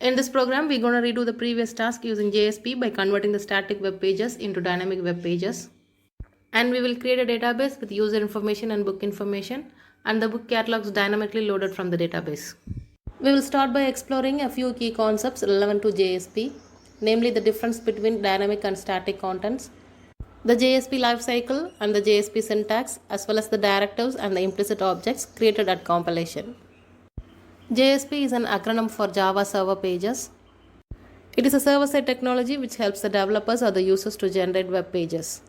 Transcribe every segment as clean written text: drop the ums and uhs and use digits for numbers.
In this program, we're going to redo the previous task using JSP by converting the static web pages into dynamic web pages. And we will create a database with user information and book information, and the book catalogs dynamically loaded from the database. We will start by exploring a few key concepts relevant to JSP, namely the difference between dynamic and static contents, the JSP lifecycle and the JSP syntax, as well as the directives and the implicit objects created at compilation. JSP is an acronym for Java Server Pages. It is a server-side technology which helps the developers or the users to generate web pages.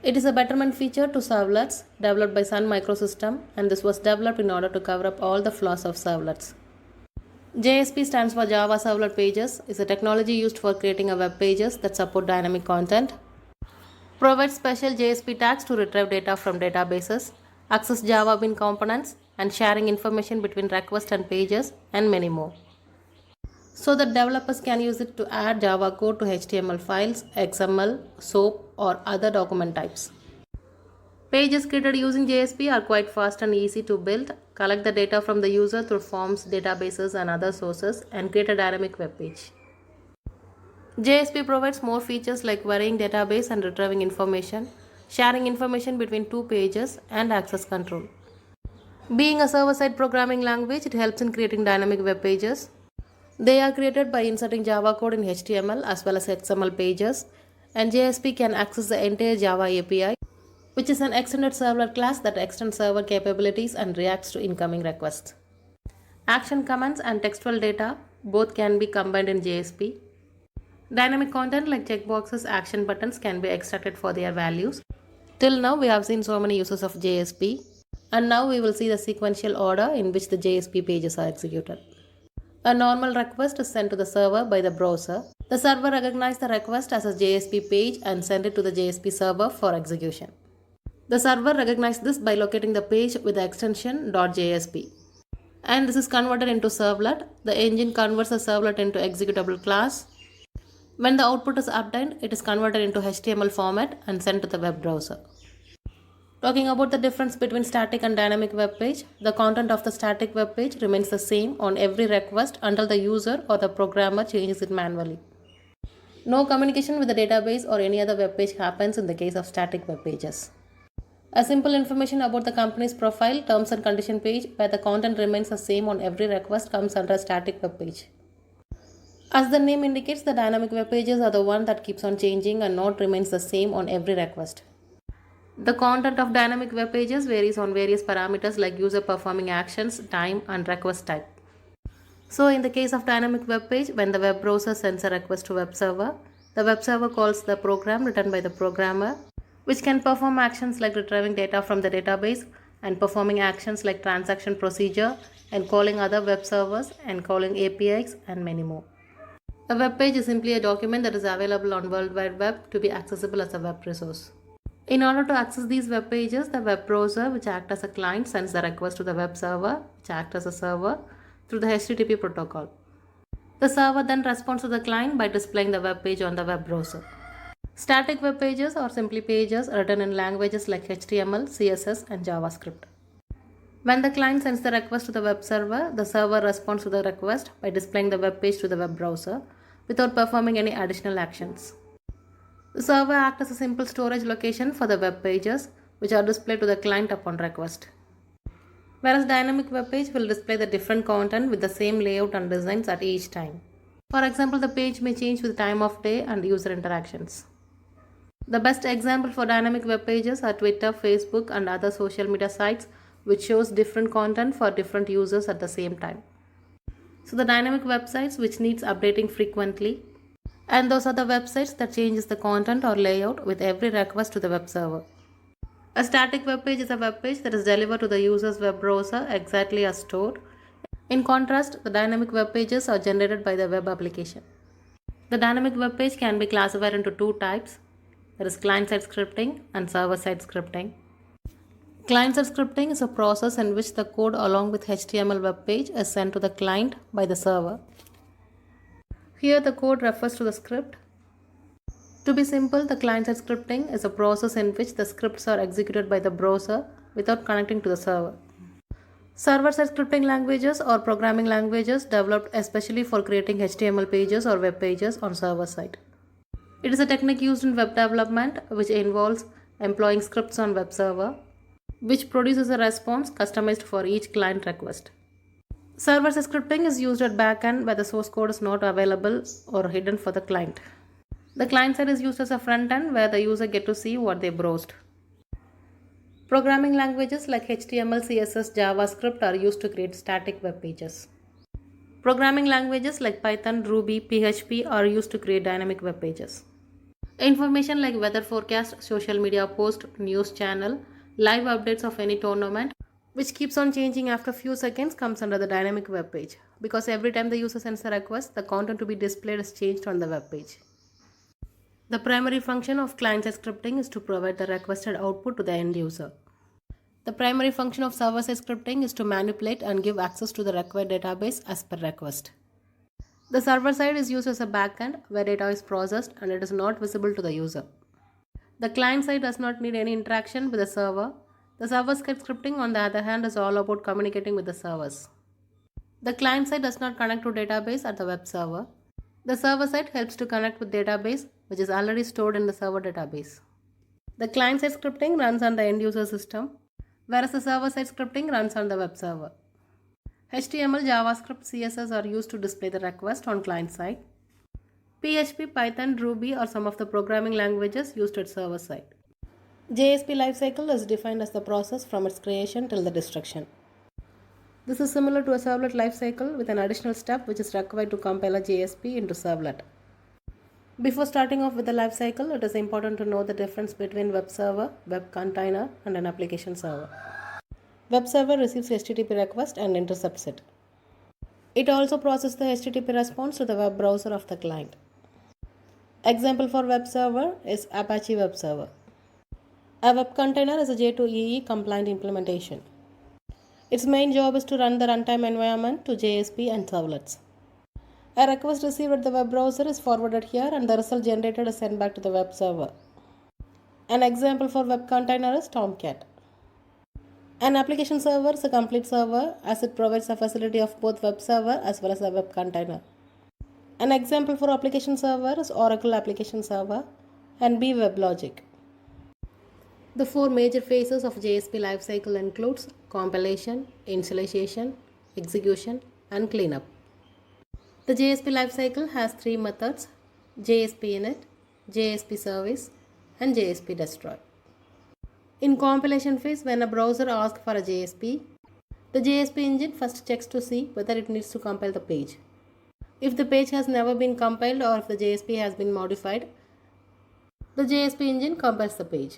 It is a betterment feature to servlets developed by Sun Microsystem, and this was developed in order to cover up all the flaws of servlets. JSP stands for Java Servlet Pages, is a technology used for creating a web pages that support dynamic content, provides special JSP tags to retrieve data from databases, access Java Bean components, and sharing information between requests and pages, and many more. So that developers can use it to add Java code to HTML files, XML, SOAP, or other document types. Pages created using JSP are quite fast and easy to build, collect the data from the user through forms, databases, and other sources, and create a dynamic web page. JSP provides more features like querying database and retrieving information, sharing information between two pages, and access control. Being a server-side programming language, it helps in creating dynamic web pages. They are created by inserting Java code in HTML as well as XML pages, and JSP can access the entire Java API, which is an extended servlet class that extends server capabilities and reacts to incoming requests. Action commands and textual data both can be combined in JSP. Dynamic content like checkboxes, action buttons can be extracted for their values. Till now, we have seen so many uses of JSP, and now we will see the sequential order in which the JSP pages are executed. A normal request is sent to the server by the browser. The server recognizes the request as a JSP page and sends it to the JSP server for execution. The server recognizes this by locating the page with the extension .jsp. And this is converted into servlet. The engine converts the servlet into executable class. When the output is obtained, it is converted into HTML format and sent to the web browser. Talking about the difference between static and dynamic web page, the content of the static web page remains the same on every request until the user or the programmer changes it manually. No communication with the database or any other web page happens in the case of static web pages. A simple information about the company's profile, terms and condition page where the content remains the same on every request comes under a static web page. As the name indicates, the dynamic web pages are the one that keeps on changing and not remains the same on every request. The content of dynamic web pages varies on various parameters like user performing actions, time, and request type. So in the case of dynamic web page, when the web browser sends a request to web server, the web server calls the program written by the programmer, which can perform actions like retrieving data from the database and performing actions like transaction procedure and calling other web servers and calling APIs and many more. A web page is simply a document that is available on World Wide Web to be accessible as a web resource. In order to access these web pages, the web browser, which acts as a client, sends the request to the web server, which acts as a server, through the HTTP protocol. The server then responds to the client by displaying the web page on the web browser. Static web pages are simply pages written in languages like HTML, CSS, and JavaScript. When the client sends the request to the web server responds to the request by displaying the web page to the web browser without performing any additional actions. The server acts as a simple storage location for the web pages, which are displayed to the client upon request. Whereas dynamic web page will display the different content with the same layout and designs at each time. For example, the page may change with time of day and user interactions. The best example for dynamic web pages are Twitter, Facebook, and other social media sites, which shows different content for different users at the same time. So the dynamic websites which needs updating frequently, and those are the websites that changes the content or layout with every request to the web server. A static web page is a web page that is delivered to the user's web browser exactly as stored. In contrast, the dynamic web pages are generated by the web application. The dynamic web page can be classified into two types. There is client-side scripting and server-side scripting. Client-side scripting is a process in which the code along with HTML web page is sent to the client by the server. Here the code refers to the script. To be simple, the client-side scripting is a process in which the scripts are executed by the browser without connecting to the server. Server-side scripting languages or programming languages developed especially for creating HTML pages or web pages on server side. It is a technique used in web development which involves employing scripts on web server, which produces a response customized for each client request. Server-side scripting is used at backend where the source code is not available or hidden for the client. The client side is used as a front end where the user get to see what they browsed. Programming languages like HTML, CSS, JavaScript are used to create static web pages. Programming languages like Python, Ruby, PHP are used to create dynamic web pages. Information like weather forecast, social media post, news channel, live updates of any tournament, which keeps on changing after few seconds, comes under the dynamic web page because every time the user sends a request, the content to be displayed is changed on the web page. The primary function of client-side scripting is to provide the requested output to the end user. The primary function of server-side scripting is to manipulate and give access to the required database as per request. The server side is used as a backend where data is processed and it is not visible to the user. The client side does not need any interaction with the server. The server-side scripting, on the other hand, is all about communicating with the servers. The client side does not connect to database at the web server. The server side helps to connect with database which is already stored in the server database. The client-side scripting runs on the end-user system, whereas the server-side scripting runs on the web server. HTML, JavaScript, CSS are used to display the request on client side. PHP, Python, Ruby are some of the programming languages used at server side. JSP lifecycle is defined as the process from its creation till the destruction. This is similar to a servlet lifecycle with an additional step which is required to compile a JSP into servlet. Before starting off with the lifecycle, it is important to know the difference between web server, web container, and an application server. Web server receives HTTP request and intercepts it. It also processes the HTTP response to the web browser of the client. Example for web server is Apache Web Server. A web container is a J2EE compliant implementation. Its main job is to run the runtime environment to JSP and servlets. A request received at the web browser is forwarded here and the result generated is sent back to the web server. An example for web container is TOMCAT. An application server is a complete server as it provides a facility of both web server as well as a web container. An example for application server is Oracle Application Server and B WebLogic. The four major phases of JSP lifecycle includes compilation, initialization, execution, and cleanup. The JSP lifecycle has three methods: JSP init, JSP service, and JSP destroy. In compilation phase, when a browser asks for a JSP, the JSP engine first checks to see whether it needs to compile the page. If the page has never been compiled or if the JSP has been modified, the JSP engine compiles the page.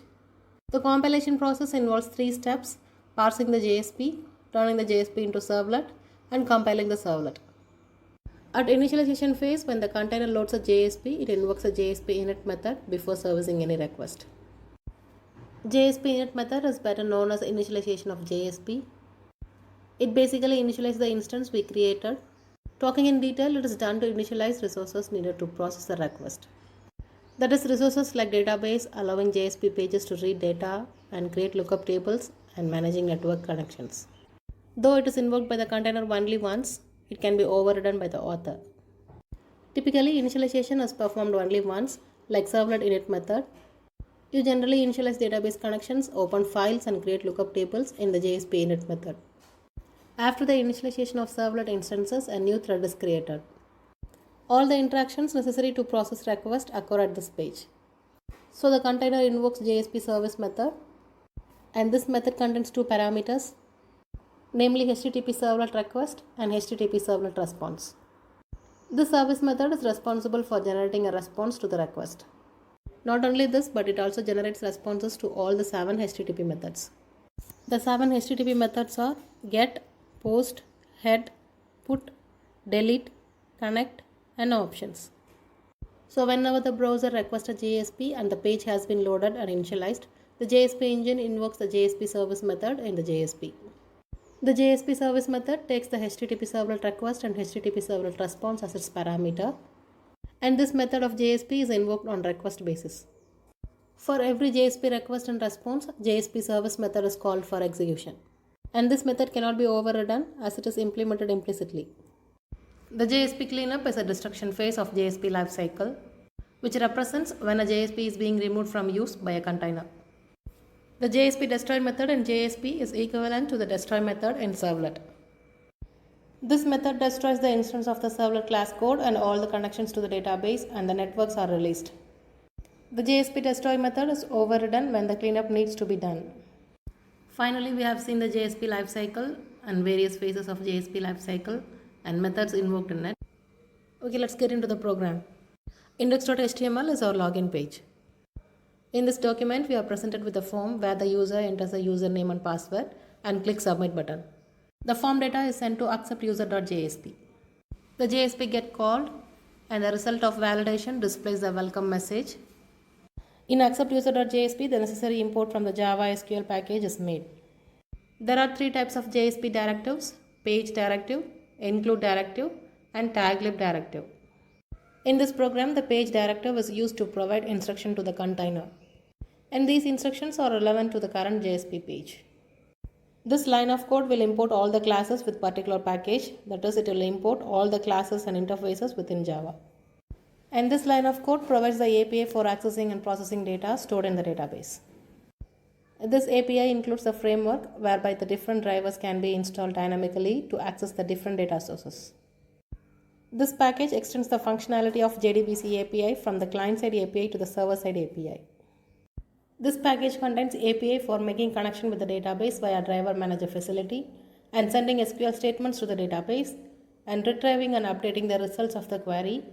The compilation process involves three steps: parsing the JSP, turning the JSP into servlet, and compiling the servlet. At initialization phase, when the container loads a JSP, it invokes a JSP init method before servicing any request. JSP init method is better known as initialization of JSP. It basically initializes the instance we created. Talking in detail, it is done to initialize resources needed to process the request. That is, resources like database, allowing JSP pages to read data and create lookup tables, and managing network connections. Though it is invoked by the container only once, it can be overridden by the author. Typically, initialization is performed only once, like servlet init method. You generally initialize database connections, open files, and create lookup tables in the JSP init method. After the initialization of servlet instances, a new thread is created. All the interactions necessary to process request occur at this page. So the container invokes JSP service method, and this method contains two parameters, namely HTTP servlet request and HTTP servlet response. This service method is responsible for generating a response to the request. Not only this, but it also generates responses to all the 7 HTTP methods. The 7 HTTP methods are get, post, head, put, delete, connect, and options. So whenever the browser requests a JSP and the page has been loaded and initialized, the JSP engine invokes the JSP service method in the JSP. The JSP service method takes the HTTP servlet request and HTTP servlet response as its parameter, and this method of JSP is invoked on request basis. For every JSP request and response, JSP service method is called for execution. and this method cannot be overridden as it is implemented implicitly. The JSP cleanup is a destruction phase of JSP lifecycle, which represents when a JSP is being removed from use by a container. The JSP destroy method in JSP is equivalent to the destroy method in servlet. This method destroys the instance of the servlet class code and all the connections to the database, and the networks are released. The JSP destroy method is overridden when the cleanup needs to be done. Finally, we have seen the JSP lifecycle and various phases of JSP lifecycle and methods invoked in it. Okay, let's get into the program. Index.html is our login page. In this document, we are presented with a form where the user enters a username and password and clicks submit button. The form data is sent to accept user.jsp. The JSP get called and the result of validation displays the welcome message. In accept user.jsp, the necessary import from the Java SQL package is made. There are three types of JSP directives: page directive, include directive, and taglib directive. In this program, the page directive is used to provide instruction to the container, and these instructions are relevant to the current JSP page. This line of code will import all the classes with particular package, that is, it will import all the classes and interfaces within Java. And this line of code provides the API for accessing and processing data stored in the database. This API includes a framework whereby the different drivers can be installed dynamically to access the different data sources. This package extends the functionality of JDBC API from the client-side API to the server-side API. This package contains API for making connection with the database via driver manager facility and sending SQL statements to the database and retrieving and updating the results of the query,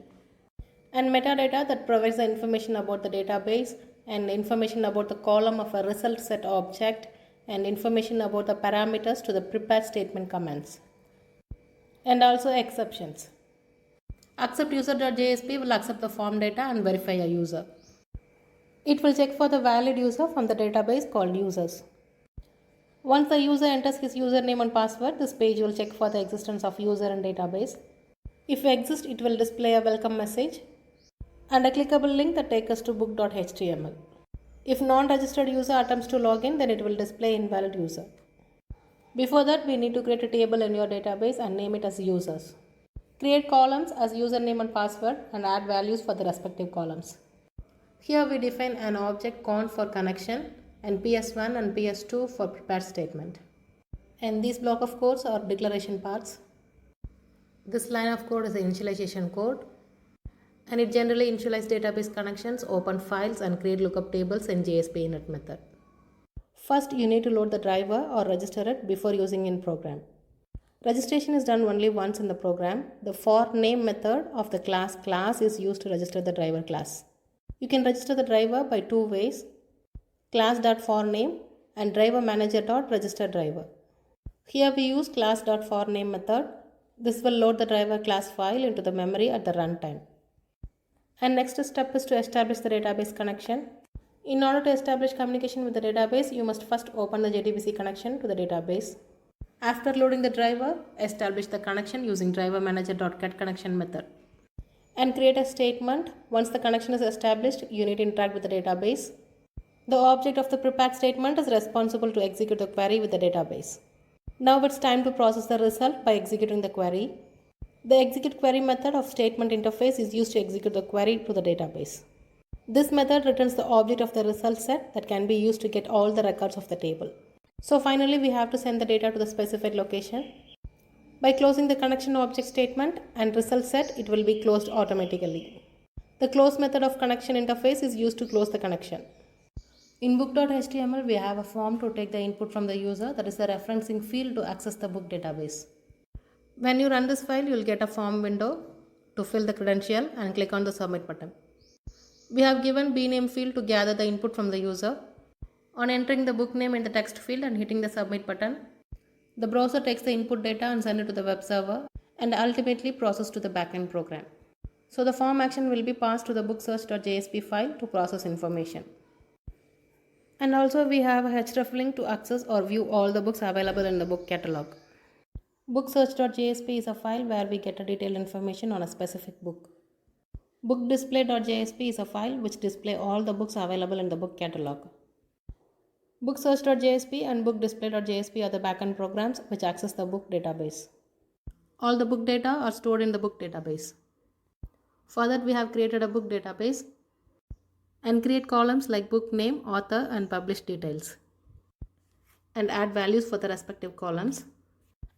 and metadata that provides the information about the database and information about the column of a result set object and information about the parameters to the prepared statement commands, and also exceptions. Accept user.jsp will accept the form data and verify a user. It will check for the valid user from the database called users. Once the user enters his username and password, this page will check for the existence of user and database. If exists, it will display a welcome message and a clickable link that takes us to book.html. If non-registered user attempts to log in, then it will display invalid user. Before that, we need to create a table in your database and name it as users. Create columns as username and password and add values for the respective columns. Here we define an object const for connection and ps1 and ps2 for prepared statement. And these block of codes are declaration parts. This line of code is the initialization code, and it generally initializes database connections, open files, and create lookup tables in JSP init method. First, you need to load the driver or register it before using in program. Registration is done only once in the program. The for name method of the class is used to register the driver class. You can register the driver by two ways: class.forName and driver manager.registerDriver. Here we use class.forName method. This will load the driver class file into the memory at the runtime. And next step is to establish the database connection. In order to establish communication with the database, you must first open the JDBC connection to the database. After loading the driver, establish the connection using driver manager.getConnection method. And create a statement. Once the connection is established, you need to interact with the database. The object of the prepared statement is responsible to execute the query with the database. Now it's time to process the result by executing the query. The execute query method of statement interface is used to execute the query to the database. This method returns the object of the result set that can be used to get all the records of the table. So finally, we have to send the data to the specified location. By closing the connection object statement and result set, it will be closed automatically. The close method of connection interface is used to close the connection. In book.html, we have a form to take the input from the user, that is the referencing field to access the book database. When you run this file, you will get a form window to fill the credential and click on the submit button. We have given bname field to gather the input from the user. On entering the book name in the text field and hitting the submit button, the browser takes the input data and sends it to the web server and ultimately processed to the backend program. So the form action will be passed to the booksearch.jsp file to process information. And also we have a href link to access or view all the books available in the book catalog. Booksearch.jsp is a file where we get a detailed information on a specific book. Bookdisplay.jsp is a file which displays all the books available in the book catalog. BookSearch.JSP and BookDisplay.JSP are the backend programs which access the book database. All the book data are stored in the book database. For that, we have created a book database and create columns like book name, author, and published details, and add values for the respective columns.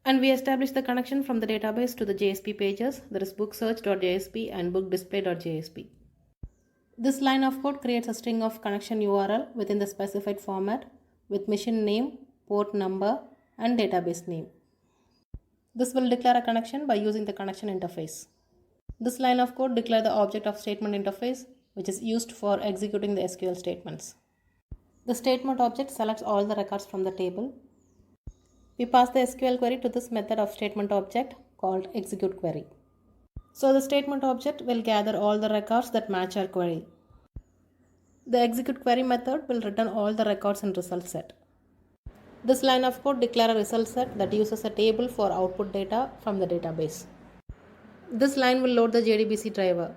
And we establish the connection from the database to the JSP pages, that is BookSearch.JSP and BookDisplay.JSP. This line of code creates a string of connection URL within the specified format with machine name, port number, and database name. This will declare a connection by using the connection interface. This line of code declares the object of statement interface, which is used for executing the SQL statements. The statement object selects all the records from the table. We pass the SQL query to this method of statement object called execute query. So the statement object will gather all the records that match our query. The execute query method will return all the records in result set. This line of code declares a result set that uses a table for output data from the database. This line will load the JDBC driver.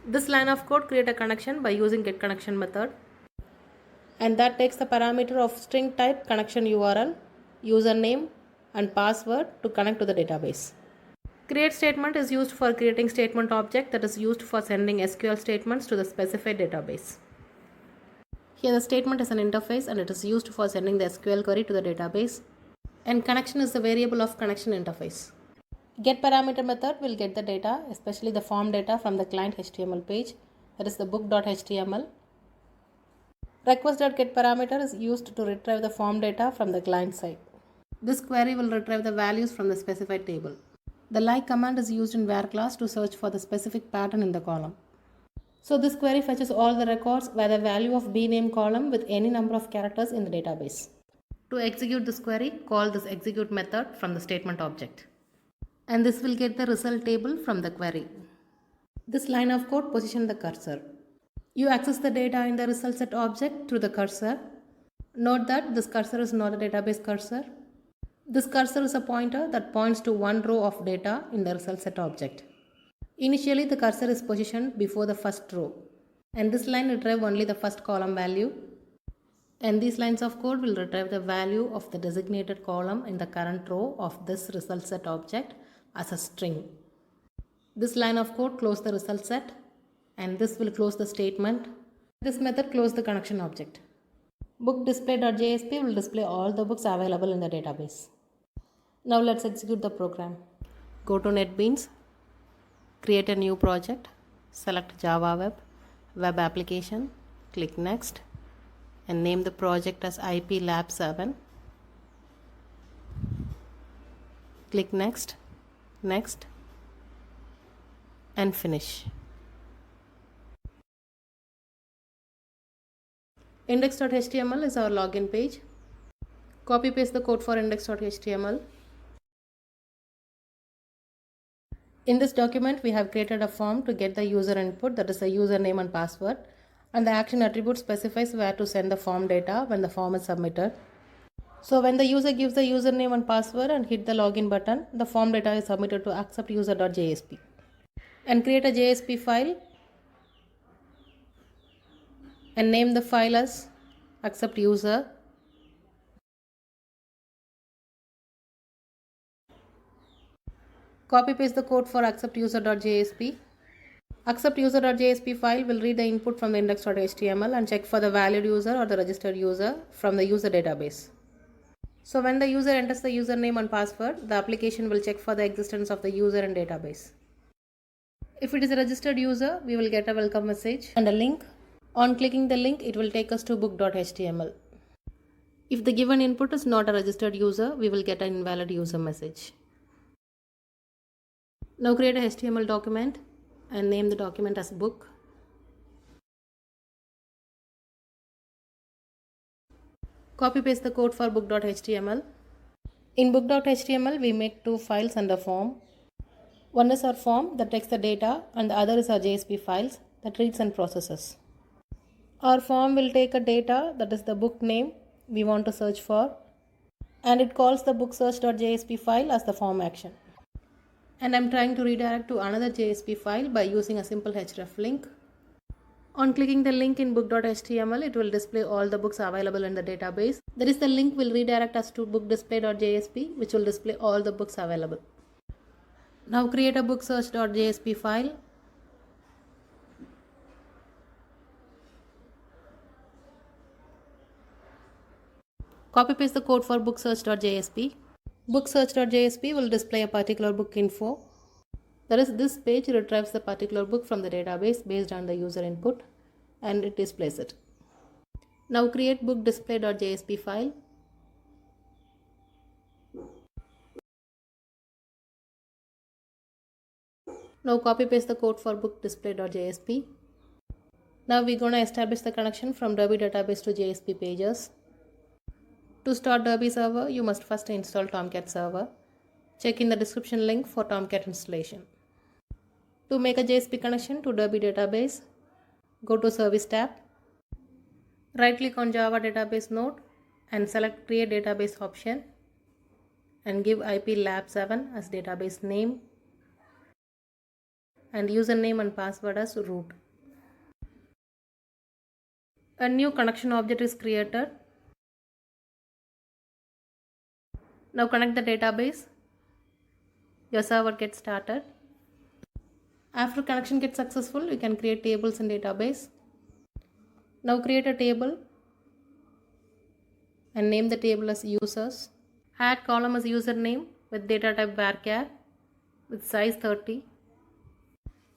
This line of code creates a connection by using getConnection method, and that takes the parameter of string type connection URL, username, and password to connect to the database. Create statement is used for creating statement object that is used for sending SQL statements to the specified database. Here the statement is an interface and it is used for sending the SQL query to the database, and connection is the variable of connection interface. Get parameter method will get the data, especially the form data, from the client HTML page, that is the book.html. Request.get parameter is used to retrieve the form data from the client side. This query will retrieve the values from the specified table. The like command is used in where class to search for the specific pattern in the column. So this query fetches all the records where the value of bname column with any number of characters in the database. To execute this query, call this execute method from the statement object, and this will get the result table from the query. This line of code positions the cursor. You access the data in the result set object through the cursor. Note that this cursor is not a database cursor. This cursor is a pointer that points to one row of data in the result set object. Initially, the cursor is positioned before the first row, and this line retrieves only the first column value, and these lines of code will retrieve the value of the designated column in the current row of this result set object as a string. This line of code closes the result set, and this will close the statement. This method closes the connection object. BookDisplay.JSP will display all the books available in the database. Now let's execute the program. Go to NetBeans, create a new project, select Java Web, Web Application, click Next, and name the project as IP Lab 7. Click Next, Next, and finish. Index.html is our login page. Copy paste the code for index.html. In this document, we have created a form to get the user input, that is the username and password, and the action attribute specifies where to send the form data when the form is submitted. So when the user gives the username and password and hit the login button, the form data is submitted to acceptuser.jsp. And create a JSP file and name the file as accept user. Copy paste the code for acceptuser.jsp. Acceptuser.jsp file will read the input from the index.html and check for the valid user or the registered user from the user database. So when the user enters the username and password, the application will check for the existence of the user in database. If it is a registered user, we will get a welcome message and a link. On clicking the link, it will take us to book.html. If the given input is not a registered user, we will get an invalid user message. Now create a HTML document and name the document as book. Copy paste the code for book.html. In book.html, we make two files and a form. One is our form that takes the data, and the other is our JSP files that reads and processes. Our form will take a data, that is the book name we want to search for, and it calls the booksearch.jsp file as the form action. And I'm trying to redirect to another JSP file by using a simple href link. On clicking the link in book.html, it will display all the books available in the database. That is, the link will redirect us to bookdisplay.jsp, which will display all the books available. Now create a booksearch.jsp file. Copy paste the code for booksearch.jsp. Booksearch.jsp will display a particular book info. That is, this page retrieves the particular book from the database based on the user input and it displays it. Now create bookdisplay.jsp file. Now copy paste the code for bookdisplay.jsp. Now we're going to establish the connection from Derby database to JSP pages. To start Derby server, you must first install TOMCAT server. Check in the description link for TOMCAT installation. To make a JSP connection to Derby database, go to Service tab. Right click on Java database node and select Create Database option and give IP lab7 as database name and username and password as root. A new connection object is created. Now connect the database. Your server gets started. After connection gets successful, you can create tables in database. Now create a table and name the table as users. Add column as username with data type varchar with size 30.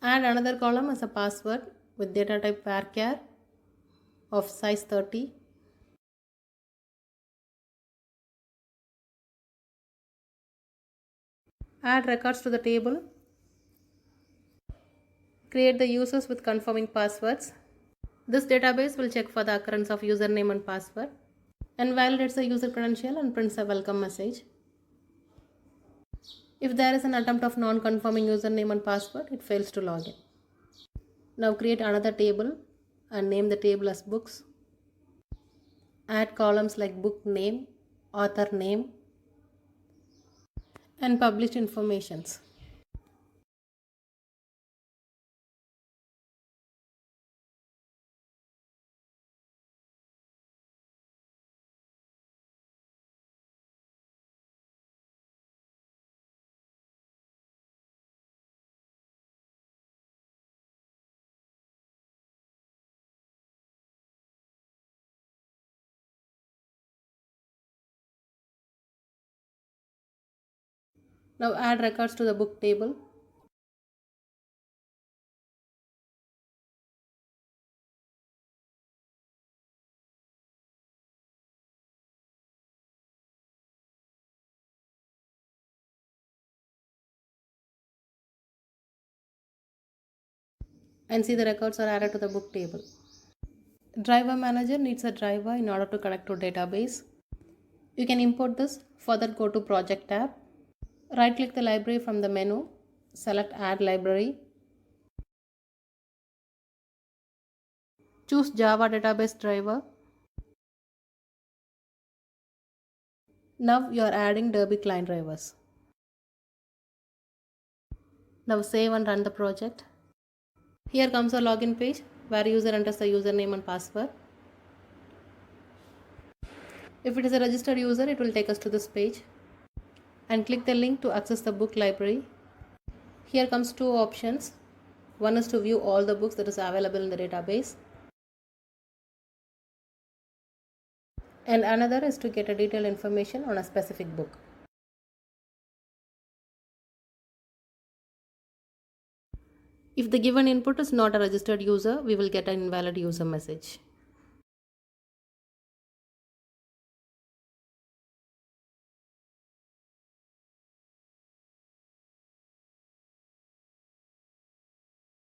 Add another column as a password with data type varchar of size 30. Add records to the table. Create the users with confirming passwords. This database will check for the occurrence of username and password and validates the user credential and prints a welcome message. If there is an attempt of non-confirming username and password, it fails to log in. Now create another table and name the table as books. Add columns like book name, author name, and published informations. Now add records to the book table. And see the records are added to the book table. Driver manager needs a driver in order to connect to database. You can import this. Further, go to project tab. Right click the library from the menu. Select add library. Choose Java database driver. Now you are adding Derby client drivers. Now save and run the project. Here comes a login page where user enters the username and password. If it is a registered user, it will take us to this page. And click the link to access the book library. Here comes two options. One is to view all the books that is available in the database. And another is to get a detailed information on a specific book. If the given input is not a registered user, we will get an invalid user message.